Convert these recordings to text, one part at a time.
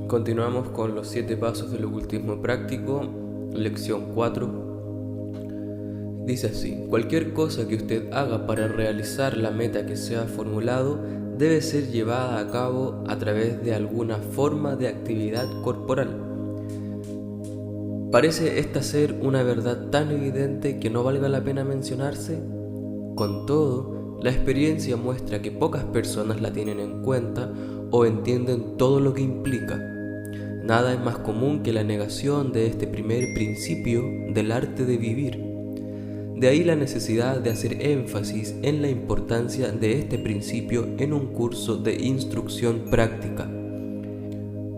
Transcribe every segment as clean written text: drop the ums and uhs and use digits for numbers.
Continuamos con los 7 pasos del ocultismo práctico, lección 4. Dice así: cualquier cosa que usted haga para realizar la meta que se ha formulado debe ser llevada a cabo a través de alguna forma de actividad corporal. ¿Parece esta ser una verdad tan evidente que no valga la pena mencionarse? Con todo, la experiencia muestra que pocas personas la tienen en cuenta o entienden todo lo que implica. Nada es más común que la negación de este primer principio del arte de vivir. De ahí la necesidad de hacer énfasis en la importancia de este principio en un curso de instrucción práctica.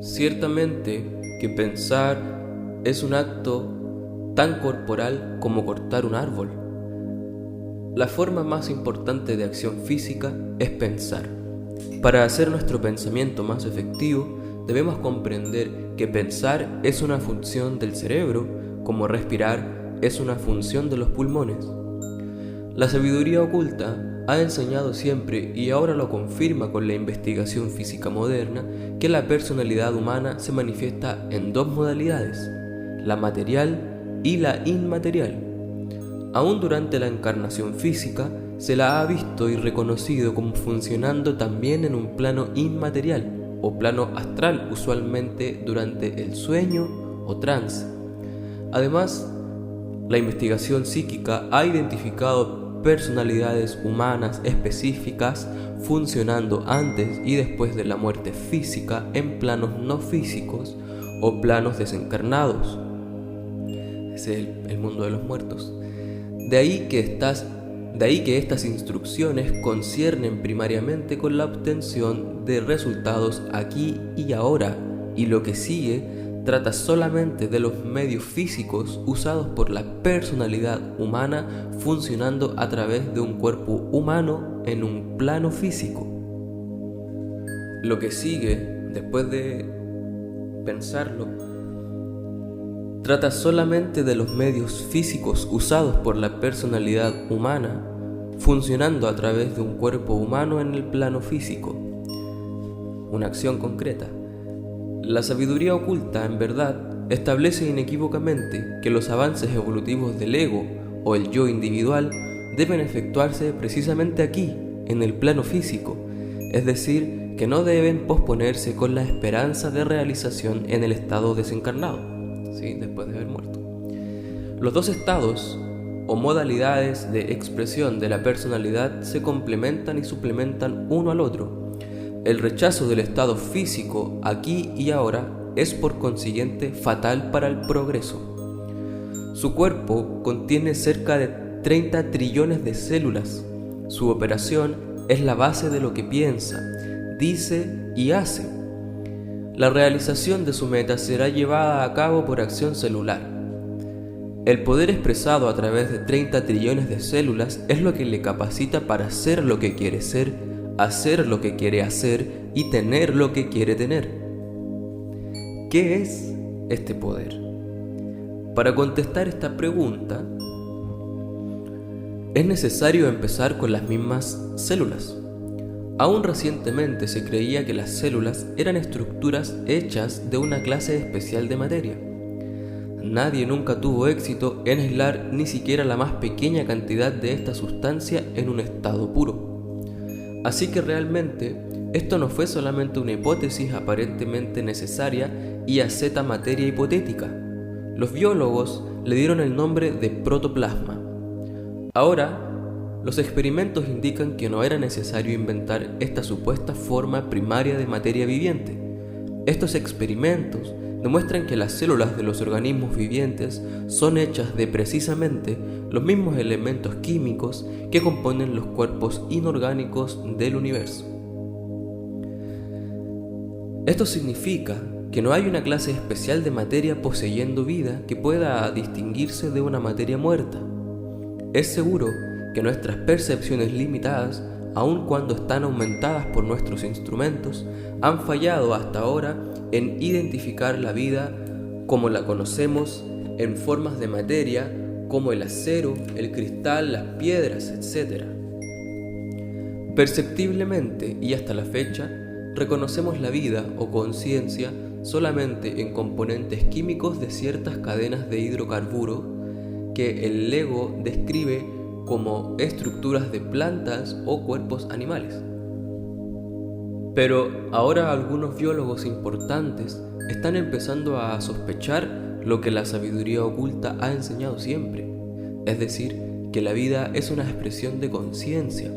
Ciertamente que pensar es un acto tan corporal como cortar un árbol. La forma más importante de acción física es pensar. Para hacer nuestro pensamiento más efectivo, debemos comprender que pensar es una función del cerebro, como respirar es una función de los pulmones. La sabiduría oculta ha enseñado siempre, y ahora lo confirma con la investigación física moderna, que la personalidad humana se manifiesta en dos modalidades: la material y la inmaterial. Aún durante la encarnación física, se la ha visto y reconocido como funcionando también en un plano inmaterial o plano astral, usualmente durante el sueño o trance. Además, la investigación psíquica ha identificado personalidades humanas específicas funcionando antes y después de la muerte física en planos no físicos o planos desencarnados. Ese es el mundo de los muertos. De ahí que estas instrucciones conciernen primariamente con la obtención de resultados aquí y ahora, y lo que sigue trata solamente de los medios físicos usados por la personalidad humana funcionando a través de un cuerpo humano en un plano físico. Lo que sigue, después de pensarlo, trata solamente de los medios físicos usados por la personalidad humana funcionando a través de un cuerpo humano en el plano físico. Una acción concreta. La sabiduría oculta, en verdad, establece inequívocamente que los avances evolutivos del ego o el yo individual deben efectuarse precisamente aquí, en el plano físico, es decir, que no deben posponerse con la esperanza de realización en el estado desencarnado. ¿Sí? Después de haber muerto. Los dos estados o modalidades de expresión de la personalidad se complementan y suplementan uno al otro. El rechazo del estado físico aquí y ahora es por consiguiente fatal para el progreso. Su cuerpo contiene cerca de 30 trillones de células. Su operación es la base de lo que piensa, dice y hace. La realización de su meta será llevada a cabo por acción celular. El poder expresado a través de 30 trillones de células es lo que le capacita para ser lo que quiere ser, hacer lo que quiere hacer y tener lo que quiere tener. ¿Qué es este poder? Para contestar esta pregunta, es necesario empezar con las mismas células. Aún recientemente se creía que las células eran estructuras hechas de una clase especial de materia. Nadie nunca tuvo éxito en aislar ni siquiera la más pequeña cantidad de esta sustancia en un estado puro. Así que realmente esto no fue solamente una hipótesis aparentemente necesaria y asceta materia hipotética. Los biólogos le dieron el nombre de protoplasma. Ahora, los experimentos indican que no era necesario inventar esta supuesta forma primaria de materia viviente. Estos experimentos demuestran que las células de los organismos vivientes son hechas de precisamente los mismos elementos químicos que componen los cuerpos inorgánicos del universo. Esto significa que no hay una clase especial de materia poseyendo vida que pueda distinguirse de una materia muerta. Es seguro que nuestras percepciones limitadas, aun cuando están aumentadas por nuestros instrumentos, han fallado hasta ahora en identificar la vida como la conocemos en formas de materia como el acero, el cristal, las piedras, etc. Perceptiblemente y hasta la fecha, reconocemos la vida o conciencia solamente en componentes químicos de ciertas cadenas de hidrocarburos que el ego describe como estructuras de plantas o cuerpos animales. Pero ahora algunos biólogos importantes están empezando a sospechar lo que la sabiduría oculta ha enseñado siempre, es decir, que la vida es una expresión de conciencia,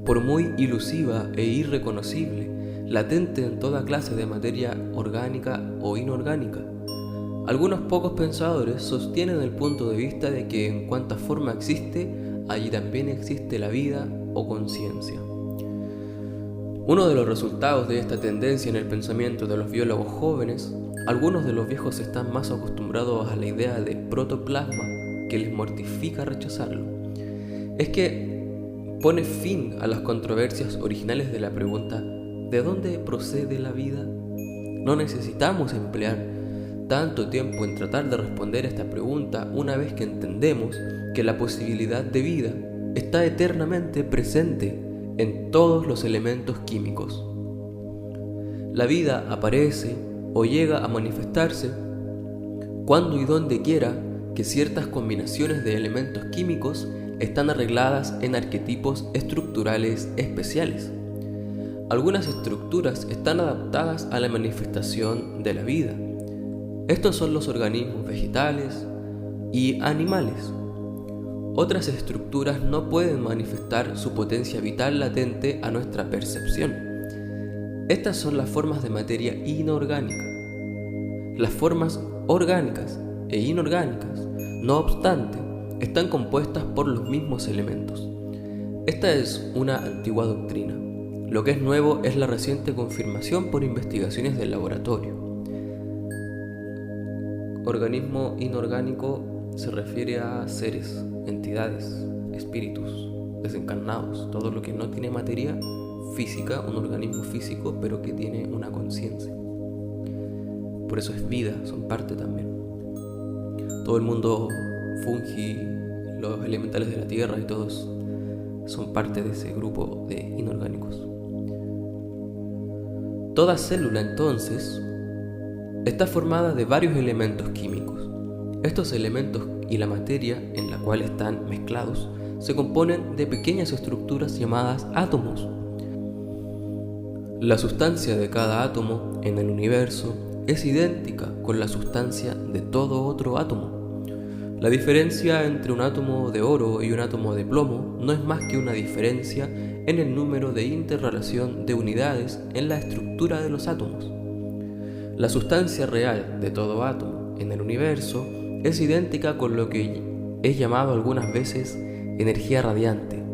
por muy ilusiva e irreconocible, latente en toda clase de materia orgánica o inorgánica. Algunos pocos pensadores sostienen el punto de vista de que en cuanta forma existe, allí también existe la vida o conciencia. Uno de los resultados de esta tendencia en el pensamiento de los biólogos jóvenes, algunos de los viejos están más acostumbrados a la idea de protoplasma, que les mortifica rechazarlo, es que pone fin a las controversias originales de la pregunta ¿de dónde procede la vida? No necesitamos emplear tanto tiempo en tratar de responder esta pregunta una vez que entendemos que la posibilidad de vida está eternamente presente en todos los elementos químicos. La vida aparece o llega a manifestarse cuando y donde quiera que ciertas combinaciones de elementos químicos están arregladas en arquetipos estructurales especiales. Algunas estructuras están adaptadas a la manifestación de la vida. Estos son los organismos vegetales y animales. Otras estructuras no pueden manifestar su potencia vital latente a nuestra percepción. Estas son las formas de materia inorgánica. Las formas orgánicas e inorgánicas, no obstante, están compuestas por los mismos elementos. Esta es una antigua doctrina. Lo que es nuevo es la reciente confirmación por investigaciones del laboratorio. Organismo inorgánico se refiere a seres, entidades, espíritus, desencarnados, todo lo que no tiene materia física, un organismo físico, pero que tiene una conciencia. Por eso es vida, son parte también. Todo el mundo, fungi, los elementales de la tierra y todos son parte de ese grupo de inorgánicos. Toda célula, entonces, está formada de varios elementos químicos. Estos elementos y la materia en la cual están mezclados se componen de pequeñas estructuras llamadas átomos. La sustancia de cada átomo en el universo es idéntica con la sustancia de todo otro átomo. La diferencia entre un átomo de oro y un átomo de plomo no es más que una diferencia en el número de interrelación de unidades en la estructura de los átomos. La sustancia real de todo átomo en el universo es idéntica con lo que es llamado algunas veces energía radiante,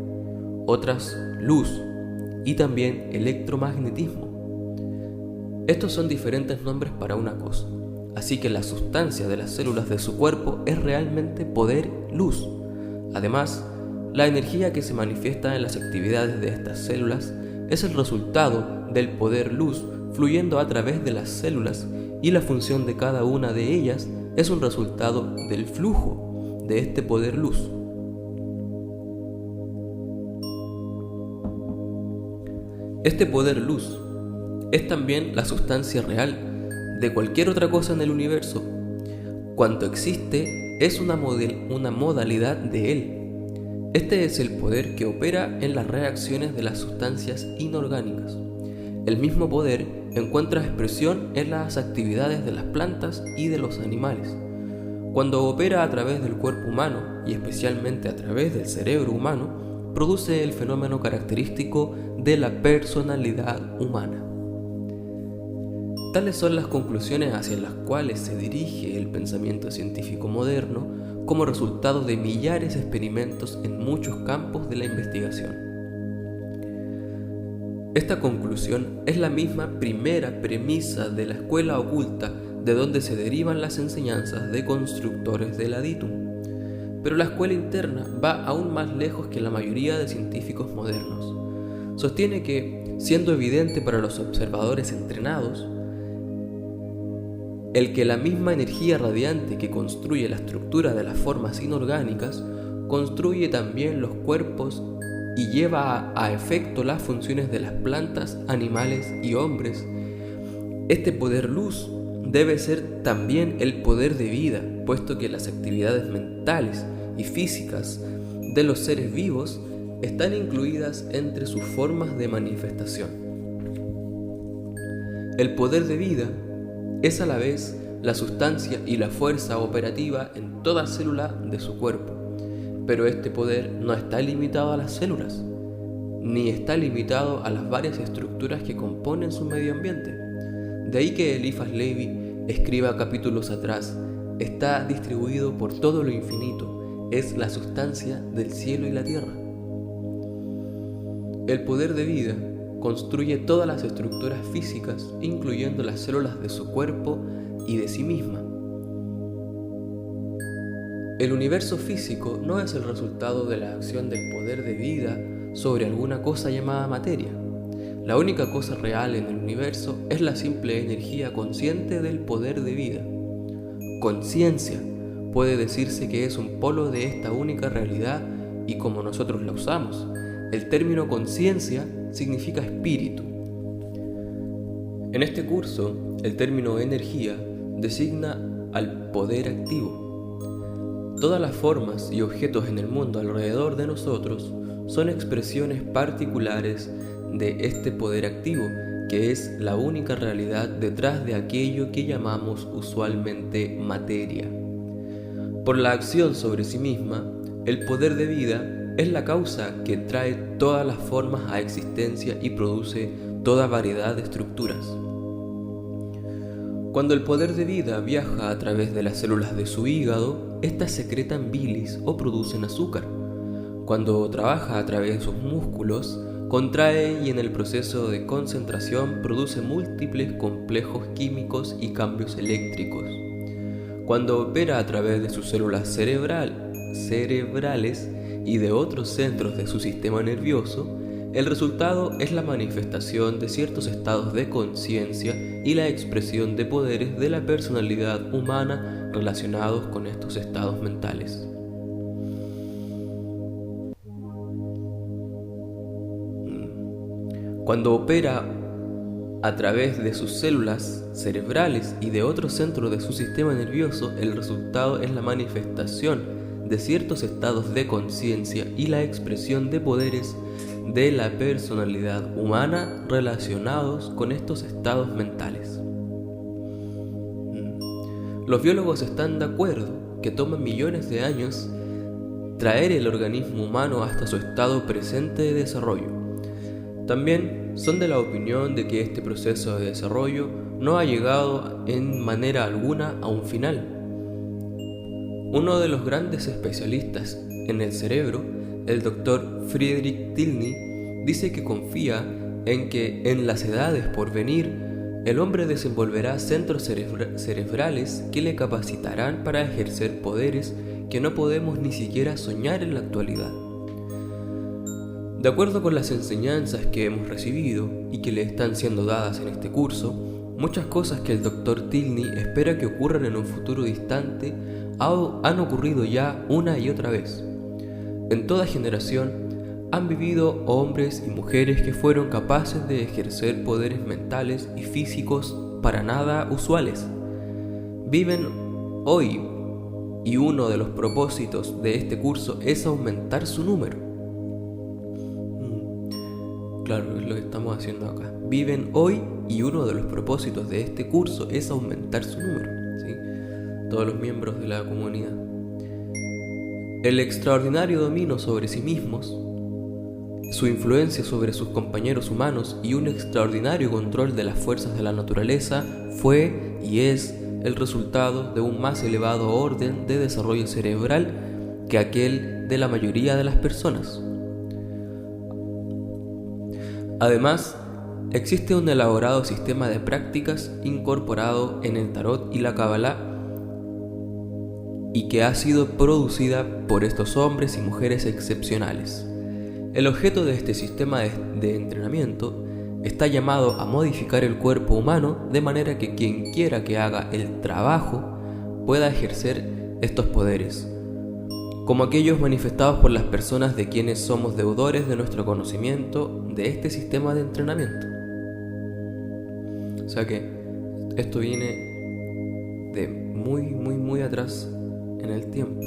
otras luz y también electromagnetismo. Estos son diferentes nombres para una cosa. Así que la sustancia de las células de su cuerpo es realmente poder luz. Además, la energía que se manifiesta en las actividades de estas células es el resultado del poder luz fluyendo a través de las células, y la función de cada una de ellas es un resultado del flujo de este poder luz. Este poder luz es también la sustancia real de cualquier otra cosa en el universo. Cuanto existe es una modalidad de él. Este es el poder que opera en las reacciones de las sustancias inorgánicas. El mismo poder encuentra expresión en las actividades de las plantas y de los animales. Cuando opera a través del cuerpo humano, y especialmente a través del cerebro humano, produce el fenómeno característico de la personalidad humana. Tales son las conclusiones hacia las cuales se dirige el pensamiento científico moderno como resultado de millares de experimentos en muchos campos de la investigación. Esta conclusión es la misma primera premisa de la escuela oculta de donde se derivan las enseñanzas de constructores del aditum. Pero la escuela interna va aún más lejos que la mayoría de científicos modernos. Sostiene que, siendo evidente para los observadores entrenados, el que la misma energía radiante que construye la estructura de las formas inorgánicas construye también los cuerpos y lleva a efecto las funciones de las plantas, animales y hombres. Este poder luz debe ser también el poder de vida, puesto que las actividades mentales y físicas de los seres vivos están incluidas entre sus formas de manifestación. El poder de vida es a la vez la sustancia y la fuerza operativa en toda célula de su cuerpo, pero este poder no está limitado a las células, ni está limitado a las varias estructuras que componen su medio ambiente. De ahí que Eliphas Levi escriba capítulos atrás: está distribuido por todo lo infinito, es la sustancia del cielo y la tierra. El poder de vida construye todas las estructuras físicas, incluyendo las células de su cuerpo y de sí misma. El universo físico no es el resultado de la acción del poder de vida sobre alguna cosa llamada materia. La única cosa real en el universo es la simple energía consciente del poder de vida. Conciencia puede decirse que es un polo de esta única realidad, y como nosotros la usamos, el término conciencia significa espíritu. En este curso, el término energía designa al poder activo. Todas las formas y objetos en el mundo alrededor de nosotros son expresiones particulares de este poder activo, que es la única realidad detrás de aquello que llamamos usualmente materia. Por la acción sobre sí misma, el poder de vida es la causa que trae todas las formas a existencia y produce toda variedad de estructuras. Cuando el poder de vida viaja a través de las células de su hígado, éstas secretan bilis o producen azúcar. Cuando trabaja a través de sus músculos, contrae y en el proceso de concentración produce múltiples complejos químicos y cambios eléctricos. Cuando opera a través de sus células cerebrales y de otros centros de su sistema nervioso, el resultado es la manifestación de ciertos estados de conciencia y la expresión de poderes de la personalidad humana relacionados con estos estados mentales. Cuando opera a través de sus células cerebrales y de otros centros de su sistema nervioso, el resultado es la manifestación de ciertos estados de conciencia y la expresión de poderes de la personalidad humana relacionados con estos estados mentales. Los biólogos están de acuerdo que toma millones de años traer el organismo humano hasta su estado presente de desarrollo. También son de la opinión de que este proceso de desarrollo no ha llegado en manera alguna a un final. Uno de los grandes especialistas en el cerebro, el Dr. Friedrich Tilney, dice que confía en que en las edades por venir el hombre desenvolverá centros cerebrales que le capacitarán para ejercer poderes que no podemos ni siquiera soñar en la actualidad. De acuerdo con las enseñanzas que hemos recibido y que le están siendo dadas en este curso, muchas cosas que el Dr. Tilney espera que ocurran en un futuro distante han ocurrido ya una y otra vez. En toda generación han vivido hombres y mujeres que fueron capaces de ejercer poderes mentales y físicos para nada usuales. Viven hoy y uno de los propósitos de este curso es aumentar su número. Claro, es lo que estamos haciendo acá. Viven hoy y uno de los propósitos de este curso es aumentar su número, ¿sí? Todos los miembros de la comunidad. El extraordinario dominio sobre sí mismos, su influencia sobre sus compañeros humanos y un extraordinario control de las fuerzas de la naturaleza fue y es el resultado de un más elevado orden de desarrollo cerebral que aquel de la mayoría de las personas. Además, existe un elaborado sistema de prácticas incorporado en el tarot y la cábala y que ha sido producida por estos hombres y mujeres excepcionales. El objeto de este sistema de entrenamiento está llamado a modificar el cuerpo humano de manera que quien quiera que haga el trabajo pueda ejercer estos poderes. como aquellos manifestados por las personas de quienes somos deudores de nuestro conocimiento de este sistema de entrenamiento. O sea que esto viene de muy atrás en el tiempo.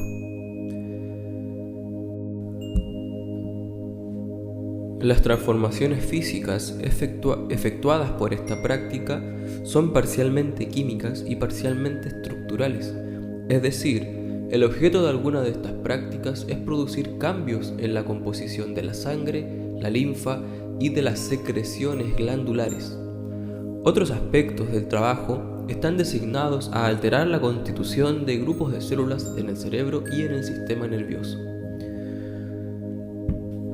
Las transformaciones físicas efectuadas por esta práctica son parcialmente químicas y parcialmente estructurales, es decir, el objeto de alguna de estas prácticas es producir cambios en la composición de la sangre, la linfa y de las secreciones glandulares. Otros aspectos del trabajo están designados a alterar la constitución de grupos de células en el cerebro y en el sistema nervioso.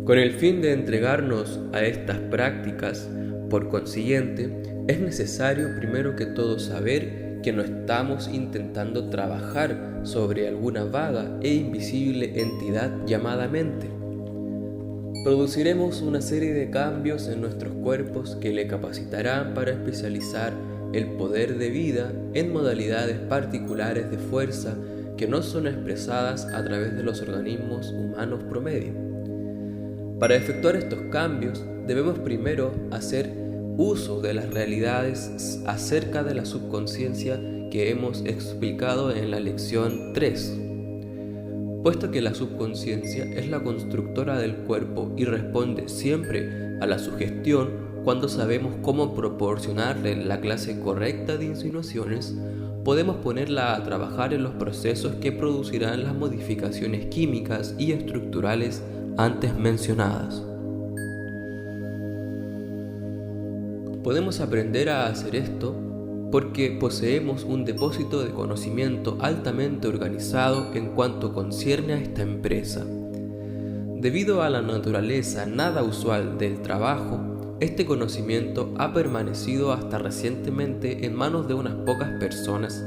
Con el fin de entregarnos a estas prácticas, por consiguiente, es necesario primero que todo saber que no estamos intentando trabajar sobre alguna vaga e invisible entidad llamada mente. Produciremos una serie de cambios en nuestros cuerpos que le capacitarán para especializar el poder de vida en modalidades particulares de fuerza que no son expresadas a través de los organismos humanos promedio. Para efectuar estos cambios, debemos primero hacer uso de las realidades acerca de la subconsciencia que hemos explicado en la lección 3. Puesto que la subconsciencia es la constructora del cuerpo y responde siempre a la sugestión cuando sabemos cómo proporcionarle la clase correcta de insinuaciones, podemos ponerla a trabajar en los procesos que producirán las modificaciones químicas y estructurales antes mencionadas. Podemos aprender a hacer esto porque poseemos un depósito de conocimiento altamente organizado en cuanto concierne a esta empresa. Debido a la naturaleza nada usual del trabajo, este conocimiento ha permanecido hasta recientemente en manos de unas pocas personas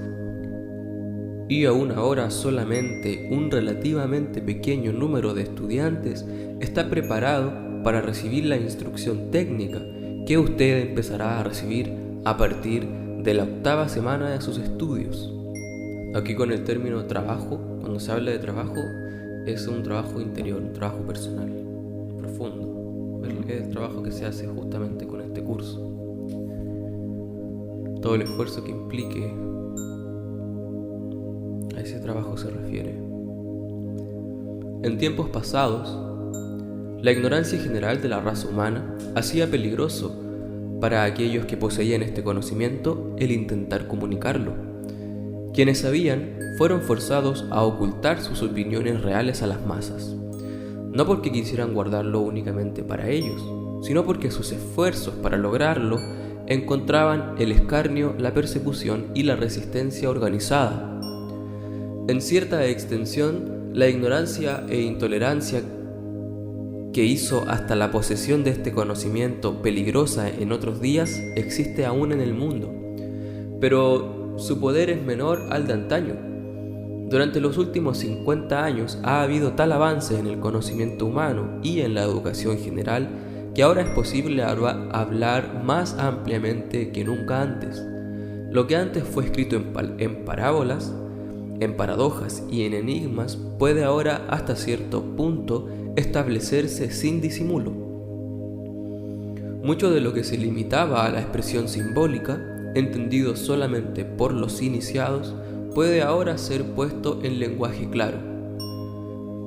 y aún ahora solamente un relativamente pequeño número de estudiantes está preparado para recibir la instrucción técnica que usted empezará a recibir a partir de la 8ª semana de sus estudios. Aquí con el término trabajo, cuando se habla de trabajo, es un trabajo interior, un trabajo personal, profundo. Es el trabajo que se hace justamente con este curso. Todo el esfuerzo que implique, a ese trabajo se refiere. En tiempos pasados, la ignorancia general de la raza humana hacía peligroso para aquellos que poseían este conocimiento el intentar comunicarlo. Quienes sabían fueron forzados a ocultar sus opiniones reales a las masas, no porque quisieran guardarlo únicamente para ellos, sino porque sus esfuerzos para lograrlo encontraban el escarnio, la persecución y la resistencia organizada. En cierta extensión, la ignorancia e intolerancia que hizo hasta la posesión de este conocimiento peligrosa en otros días existe aún en el mundo, pero su poder es menor al de antaño. Durante los últimos 50 años ha habido tal avance en el conocimiento humano y en la educación general que ahora es posible hablar más ampliamente que nunca antes. Lo que antes fue escrito en parábolas, en paradojas y en enigmas puede ahora hasta cierto punto establecerse sin disimulo. Mucho de lo que se limitaba a la expresión simbólica, entendido solamente por los iniciados, puede ahora ser puesto en lenguaje claro.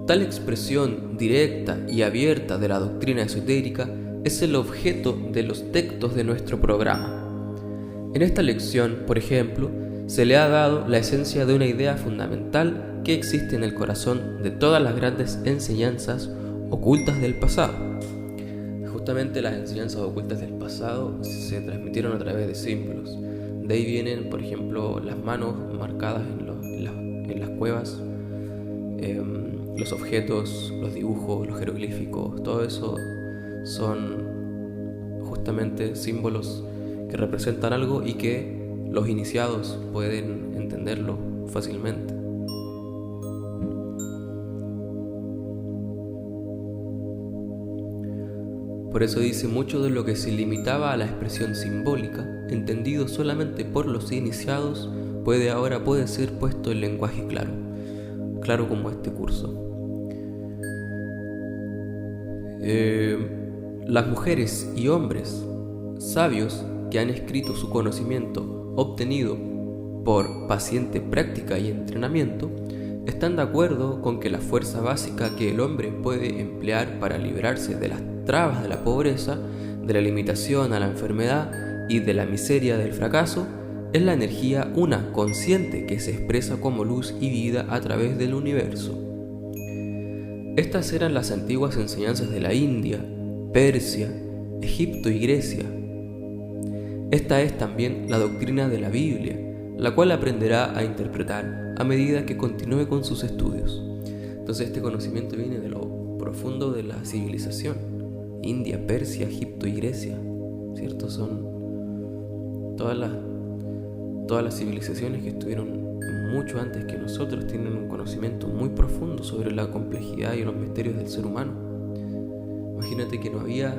Tal expresión directa y abierta de la doctrina esotérica es el objeto de los textos de nuestro programa. En esta lección, por ejemplo, se le ha dado la esencia de una idea fundamental que existe en el corazón de todas las grandes enseñanzas ocultas del pasado. Justamente las enseñanzas ocultas del pasado se transmitieron a través de símbolos. De ahí vienen, por ejemplo, las manos marcadas en las cuevas, los objetos, los dibujos, los jeroglíficos, todo eso son justamente símbolos que representan algo y que los iniciados pueden entenderlo fácilmente. Por eso dice: mucho de lo que se limitaba a la expresión simbólica, entendido solamente por los iniciados, puede ser puesto en lenguaje claro como este curso. Las mujeres y hombres sabios que han escrito su conocimiento obtenido por paciente práctica y entrenamiento están de acuerdo con que la fuerza básica que el hombre puede emplear para librarse de las trabas de la pobreza, de la limitación a la enfermedad y de la miseria del fracaso es la energía una consciente que se expresa como luz y vida a través del universo. Estas eran las antiguas enseñanzas de la India, Persia, Egipto y Grecia. Esta es también la doctrina de la Biblia, la cual aprenderá a interpretar a medida que continúe con sus estudios. Entonces este conocimiento viene de lo profundo de la civilización. India, Persia, Egipto y Grecia, ¿cierto? Son todas las civilizaciones que estuvieron mucho antes que nosotros, tienen un conocimiento muy profundo sobre la complejidad y los misterios del ser humano. Imagínate que no había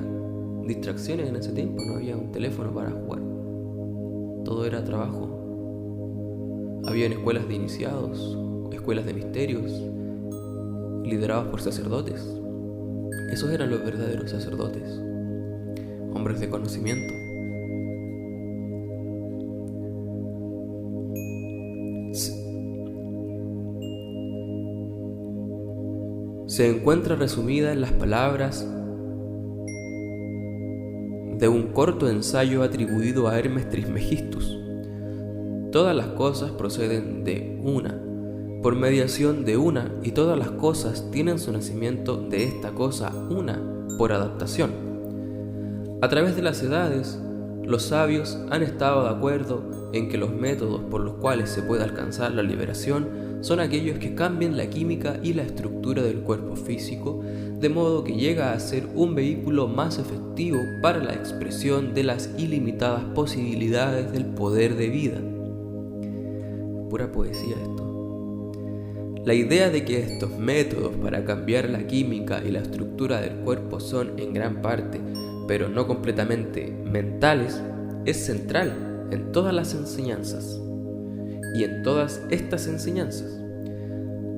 distracciones en ese tiempo, no había un teléfono para jugar, todo era trabajo. Habían escuelas de iniciados, escuelas de misterios, liderados por sacerdotes. Esos eran los verdaderos sacerdotes, hombres de conocimiento. Se encuentra resumida en las palabras de un corto ensayo atribuido a Hermes Trismegistus. Todas las cosas proceden de una, por mediación de una, y todas las cosas tienen su nacimiento de esta cosa una, por adaptación. A través de las edades, los sabios han estado de acuerdo en que los métodos por los cuales se puede alcanzar la liberación son aquellos que cambian la química y la estructura del cuerpo físico, de modo que llega a ser un vehículo más efectivo para la expresión de las ilimitadas posibilidades del poder de vida. Pura poesía esto. La idea de que estos métodos para cambiar la química y la estructura del cuerpo son en gran parte, pero no completamente, mentales, es central en todas las enseñanzas. Y en todas estas enseñanzas,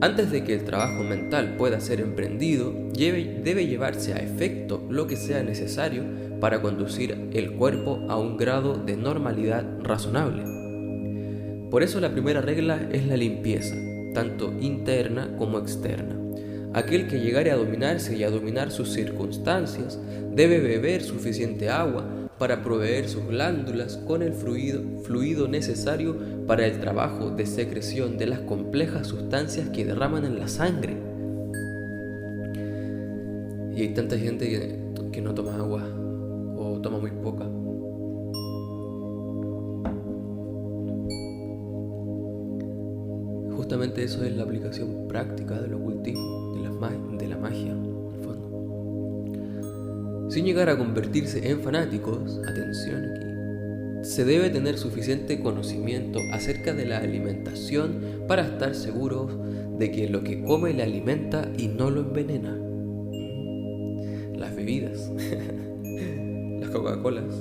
antes de que el trabajo mental pueda ser emprendido, debe llevarse a efecto lo que sea necesario para conducir el cuerpo a un grado de normalidad razonable. Por eso la primera regla es la limpieza, tanto interna como externa. Aquel que llegare a dominarse y a dominar sus circunstancias debe beber suficiente agua para proveer sus glándulas con el fluido necesario para el trabajo de secreción de las complejas sustancias que derraman en la sangre. Y hay tanta gente que no toma agua o toma muy poca. Justamente eso es la aplicación práctica del ocultismo, de la magia, en el fondo. Sin llegar a convertirse en fanáticos, atención aquí, se debe tener suficiente conocimiento acerca de la alimentación para estar seguros de que lo que come le alimenta y no lo envenena. Las bebidas, las Coca-Colas.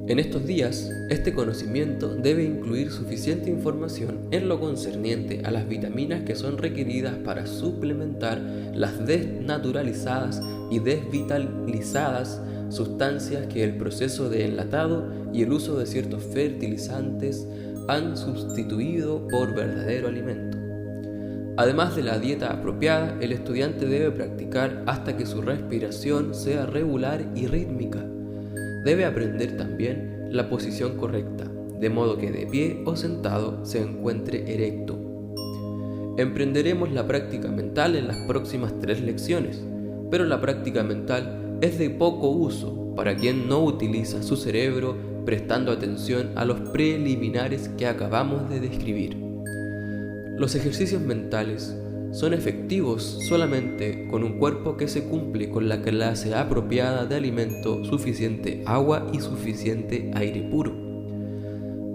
En estos días, este conocimiento debe incluir suficiente información en lo concerniente a las vitaminas que son requeridas para suplementar las desnaturalizadas y desvitalizadas sustancias que el proceso de enlatado y el uso de ciertos fertilizantes han sustituido por verdadero alimento. Además de la dieta apropiada, el estudiante debe practicar hasta que su respiración sea regular y rítmica. Debe aprender también la posición correcta, de modo que de pie o sentado se encuentre erecto. Emprenderemos la práctica mental en las próximas 3 lecciones, pero la práctica mental es de poco uso para quien no utiliza su cerebro prestando atención a los preliminares que acabamos de describir. Los ejercicios mentales son efectivos solamente con un cuerpo que se cumple con la clase apropiada de alimento, suficiente agua y suficiente aire puro.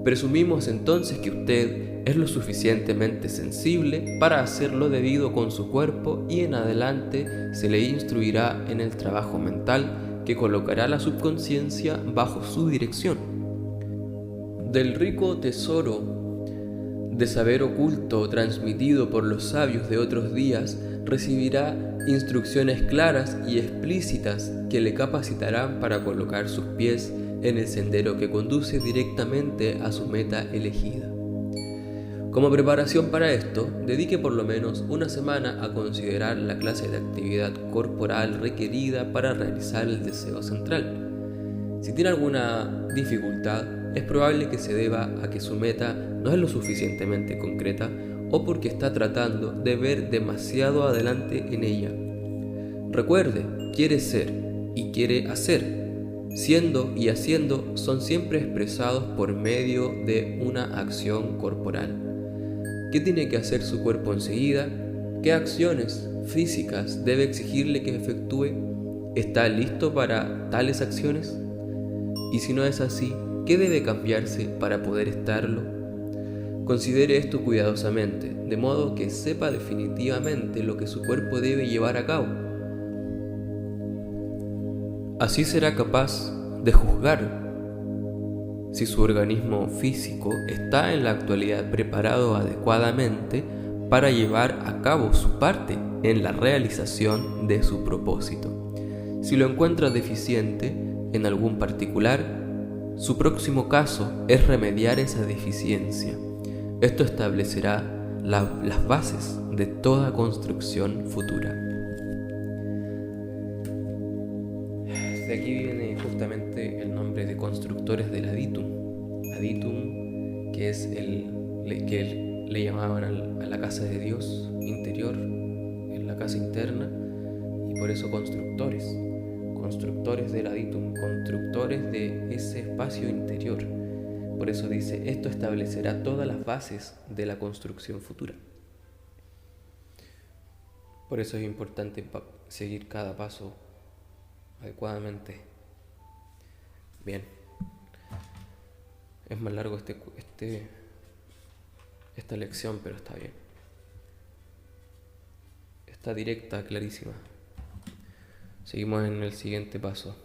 Presumimos entonces que usted es lo suficientemente sensible para hacerlo debido con su cuerpo y en adelante se le instruirá en el trabajo mental que colocará la subconsciencia bajo su dirección. Del rico tesoro de saber oculto transmitido por los sabios de otros días, recibirá instrucciones claras y explícitas que le capacitarán para colocar sus pies en el sendero que conduce directamente a su meta elegida. Como preparación para esto, dedique por lo menos una semana a considerar la clase de actividad corporal requerida para realizar el deseo central. Si tiene alguna dificultad, es probable que se deba a que su meta no es lo suficientemente concreta o porque está tratando de ver demasiado adelante en ella. Recuerde, quiere ser y quiere hacer. Siendo y haciendo son siempre expresados por medio de una acción corporal. ¿Qué tiene que hacer su cuerpo enseguida? ¿Qué acciones físicas debe exigirle que efectúe? ¿Está listo para tales acciones? Y si no es así, ¿qué debe cambiarse para poder estarlo? Considere esto cuidadosamente, de modo que sepa definitivamente lo que su cuerpo debe llevar a cabo. Así será capaz de juzgar si su organismo físico está en la actualidad preparado adecuadamente para llevar a cabo su parte en la realización de su propósito. Si lo encuentra deficiente en algún particular, su próximo caso es remediar esa deficiencia. Esto establecerá las bases de toda construcción futura. De aquí viene justamente el nombre de constructores del Aditum. Aditum, que es que le llamaban a la casa de Dios interior, en la casa interna, y por eso constructores del Aditum, constructores de ese espacio interior. Por eso dice, esto establecerá todas las bases de la construcción futura. Por eso es importante seguir cada paso adecuadamente. Bien, es más largo esta lección, pero está bien. Está directa, clarísima. Seguimos en el siguiente paso.